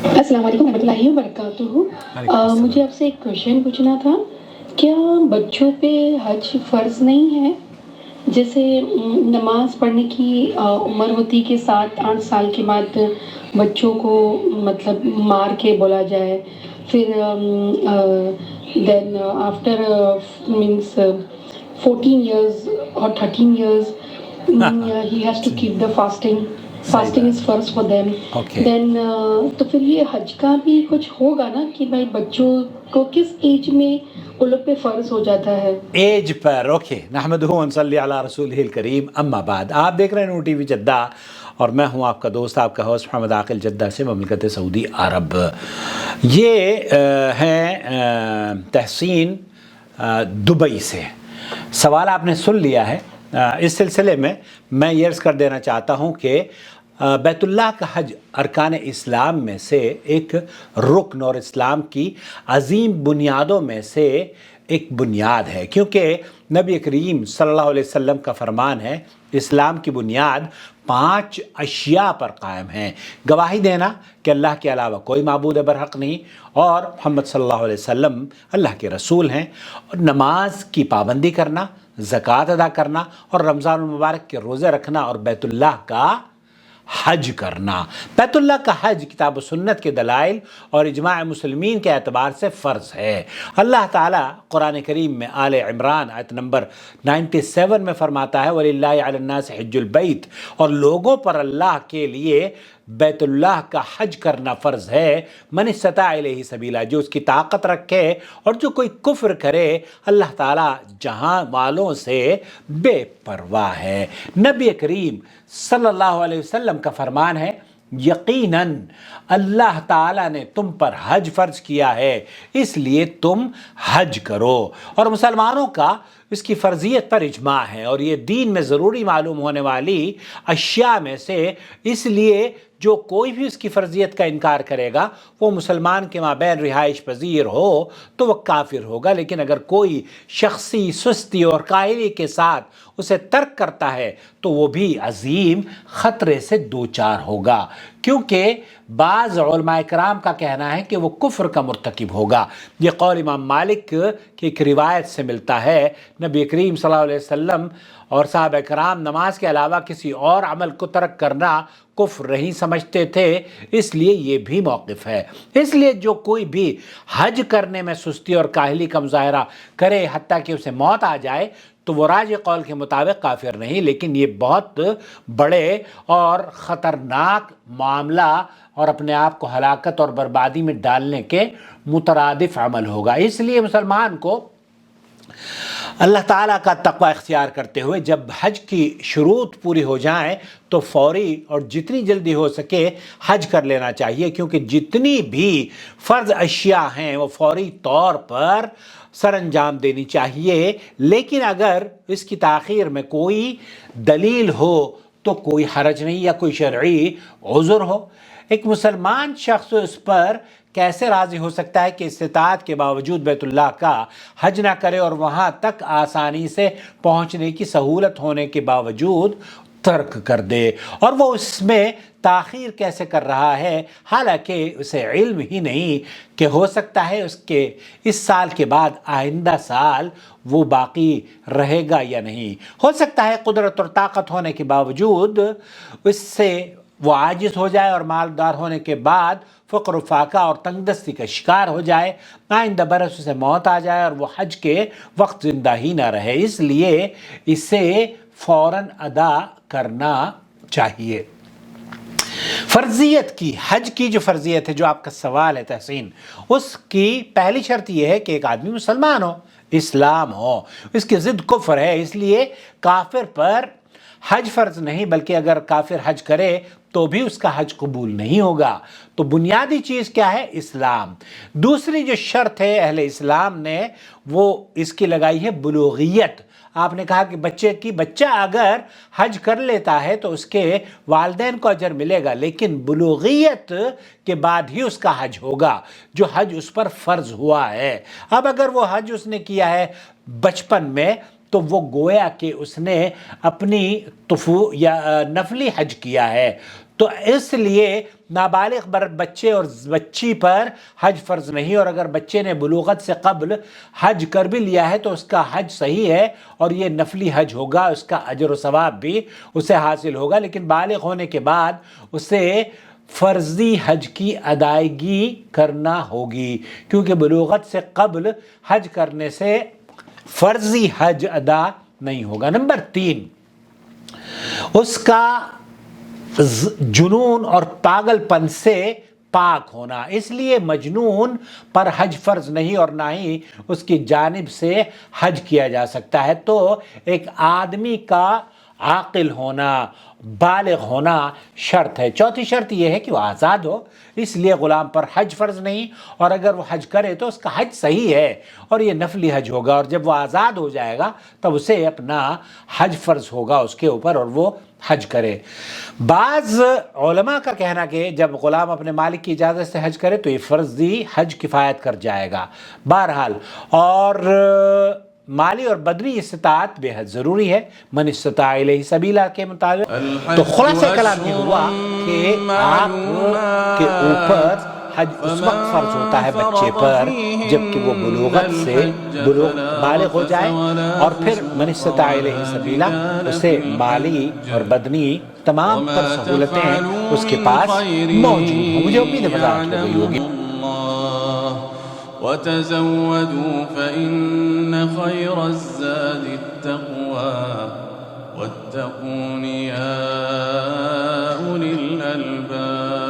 السلام علیکم ورحمۃ اللہ وبرکاتہ۔ وعلیکم السلام۔ مجھے آپ سے ایک کوشچن پوچھنا تھا، کیا بچوں پہ حج فرض نہیں ہے؟ جیسے نماز پڑھنے کی عمر ہوتی کہ 7-8 سال کے بعد بچوں کو مطلب مار کے بولا جائے، پھر دین آفٹر مینس 14 ایئرز اور 13 ایئرز ہی ہیز ٹو جی، کیپ دا فاسٹنگ. صحیح فاسٹنگ بات از ہے۔ First for them. Okay, then تو پھر یہ حج کا بھی کچھ ہوگا نا کہ بھائی بچوں کو کس ایج میں ان لوگ پہ فرض ہو جاتا ہے؟ ایج پر اوکے، نحمدہ و نصلی علی رسولہ الکریم، اما بعد۔ آپ دیکھ رہے ہیں نو ٹی وی جدہ اور میں ہوں آپ کا دوست، آپ کا ہوسٹ محمد عاقل، جدہ سے، مملکت سعودی عرب۔ یہ ہیں تحسین دبئی سے۔ سوال آپ نے سن لیا ہے۔ اس سلسلے میں یہ عرض کر دینا چاہتا ہوں کہ بیت اللہ کا حج ارکان اسلام میں سے ایک رکن اور اسلام کی عظیم بنیادوں میں سے ایک بنیاد ہے، کیونکہ نبی کریم صلی اللہ علیہ وسلم کا فرمان ہے، اسلام کی بنیاد 5 اشیاء پر قائم ہیں: گواہی دینا کہ اللہ کے علاوہ کوئی معبود برحق نہیں اور محمد صلی اللہ علیہ وسلم اللہ کے رسول ہیں، اور نماز کی پابندی کرنا، زکوٰۃ ادا کرنا، اور رمضان المبارک کے روزے رکھنا، اور بیت اللہ کا حج کرنا۔ بیت اللہ کا حج کتاب و سنت کے دلائل اور اجماع مسلمین کے اعتبار سے فرض ہے۔ اللہ تعالیٰ قرآن کریم میں آل عمران آیت نمبر 97 میں فرماتا ہے وَلِلَّهِ عَلَى النَّاسِ حِجُّ الْبَيْتِ، اور لوگوں پر اللہ کے لیے بیت اللہ کا حج کرنا فرض ہے، من استطاع الیہ سبیلا، جو اس کی طاقت رکھے، اور جو کوئی کفر کرے اللہ تعالیٰ جہاں والوں سے بے پرواہ ہے۔ نبی کریم صلی اللہ علیہ وسلم کا فرمان ہے، یقیناً اللہ تعالیٰ نے تم پر حج فرض کیا ہے، اس لیے تم حج کرو۔ اور مسلمانوں کا اس کی فرضیت پر اجماع ہے، اور یہ دین میں ضروری معلوم ہونے والی اشیاء میں سے، اس لیے جو کوئی بھی اس کی فرضیت کا انکار کرے گا وہ مسلمان کے مابین رہائش پذیر ہو تو وہ کافر ہوگا، لیکن اگر کوئی شخصی سستی اور کاہلی کے ساتھ اسے ترک کرتا ہے تو وہ بھی عظیم خطرے سے دوچار ہوگا، کیونکہ بعض علماء کرام کا کہنا ہے کہ وہ کفر کا مرتکب ہوگا۔ یہ قول امام مالک کی ایک روایت سے ملتا ہے۔ نبی کریم صلی اللہ علیہ وسلم اور صحابہ کرام نماز کے علاوہ کسی اور عمل کو ترک کرنا کفر نہیں سمجھتے تھے، اس لیے یہ بھی موقف ہے۔ اس لیے جو کوئی بھی حج کرنے میں سستی اور کاہلی کا مظاہرہ کرے حتیٰ کہ اسے موت آ جائے تو وہ راجح قول کے مطابق کافر نہیں، لیکن یہ بہت بڑے اور خطرناک معاملہ اور اپنے آپ کو ہلاکت اور بربادی میں ڈالنے کے مترادف عمل ہوگا۔ اس لیے مسلمان کو اللہ تعالیٰ کا تقوی اختیار کرتے ہوئے جب حج کی شروط پوری ہو جائیں تو فوری اور جتنی جلدی ہو سکے حج کر لینا چاہیے، کیونکہ جتنی بھی فرض اشیاء ہیں وہ فوری طور پر سر انجام دینی چاہیے، لیکن اگر اس کی تاخیر میں کوئی دلیل ہو تو کوئی حرج نہیں، یا کوئی شرعی عذر ہو۔ ایک مسلمان شخص اس پر کیسے راضی ہو سکتا ہے کہ استطاعت کے باوجود بیت اللہ کا حج نہ کرے اور وہاں تک آسانی سے پہنچنے کی سہولت ہونے کے باوجود ترک کر دے، اور وہ اس میں تاخیر کیسے کر رہا ہے، حالانکہ اسے علم ہی نہیں کہ ہو سکتا ہے اس سال کے بعد آئندہ سال وہ باقی رہے گا یا نہیں، ہو سکتا ہے قدرت اور طاقت ہونے کے باوجود اس سے وہ عاجز ہو جائے اور مالدار ہونے کے بعد فقر و فاقہ اور تنگ دستی کا شکار ہو جائے، آئندہ برس اسے موت آ جائے اور وہ حج کے وقت زندہ ہی نہ رہے، اس لیے اسے فوراً ادا کرنا چاہیے۔ فرضیت کی، حج کی جو فرضیت ہے، جو آپ کا سوال ہے تحسین، اس کی پہلی شرط یہ ہے کہ ایک آدمی مسلمان ہو، اسلام ہو، اس کی ضد کفر ہے، اس لیے کافر پر حج فرض نہیں، بلکہ اگر کافر حج کرے تو بھی اس کا حج قبول نہیں ہوگا۔ تو بنیادی چیز کیا ہے؟ اسلام۔ دوسری جو شرط ہے اہل اسلام نے وہ اس کی لگائی ہے بلوغیت۔ آپ نے کہا کہ بچہ اگر حج کر لیتا ہے تو اس کے والدین کو اجر ملے گا، لیکن بلوغیت کے بعد ہی اس کا حج ہوگا، جو حج اس پر فرض ہوا ہے۔ اب اگر وہ حج اس نے کیا ہے بچپن میں تو وہ گویا کہ اس نے اپنی نفلی حج کیا ہے، تو اس لیے نابالغ بچے اور بچی پر حج فرض نہیں، اور اگر بچے نے بلوغت سے قبل حج کر بھی لیا ہے تو اس کا حج صحیح ہے اور یہ نفلی حج ہوگا، اس کا اجر و ثواب بھی اسے حاصل ہوگا، لیکن بالغ ہونے کے بعد اسے فرضی حج کی ادائیگی کرنا ہوگی، کیونکہ بلوغت سے قبل حج کرنے سے فرضی حج ادا نہیں ہوگا۔ نمبر 3، اس کا جنون اور پاگل پن سے پاک ہونا، اس لیے مجنون پر حج فرض نہیں اور نہ ہی اس کی جانب سے حج کیا جا سکتا ہے۔ تو ایک آدمی کا عاقل ہونا، بالغ ہونا شرط ہے۔ چوتھی شرط یہ ہے کہ وہ آزاد ہو، اس لیے غلام پر حج فرض نہیں، اور اگر وہ حج کرے تو اس کا حج صحیح ہے اور یہ نفلی حج ہوگا، اور جب وہ آزاد ہو جائے گا تب اسے اپنا حج فرض ہوگا اس کے اوپر اور وہ حج کرے۔ بعض علماء کا کہنا کہ جب غلام اپنے مالک کی اجازت سے حج کرے تو یہ فرضی حج کفایت کر جائے گا۔ بہرحال، اور مالی اور بدنی استطاعت بے حد ضروری ہے، من استطاع الیہ سبیلا کے مطابق۔ تو خلاصہ کلام یہ ہوا کہ آپ کے اوپر حج اس وقت فرض ہوتا ہے بچے پر جبکہ وہ بلوغت سے بالغ ہو جائے، اور پھر من استطاع الیہ سبیلا اسے مالی اور بدنی تمام تر سہولتیں اس کے پاس موجود ہوں۔ مجھے امید ہے وضاحت ہو گئی ہوگی۔ وتزودوا فإن خير الزاد التقوى واتقون يا أولي الألباب۔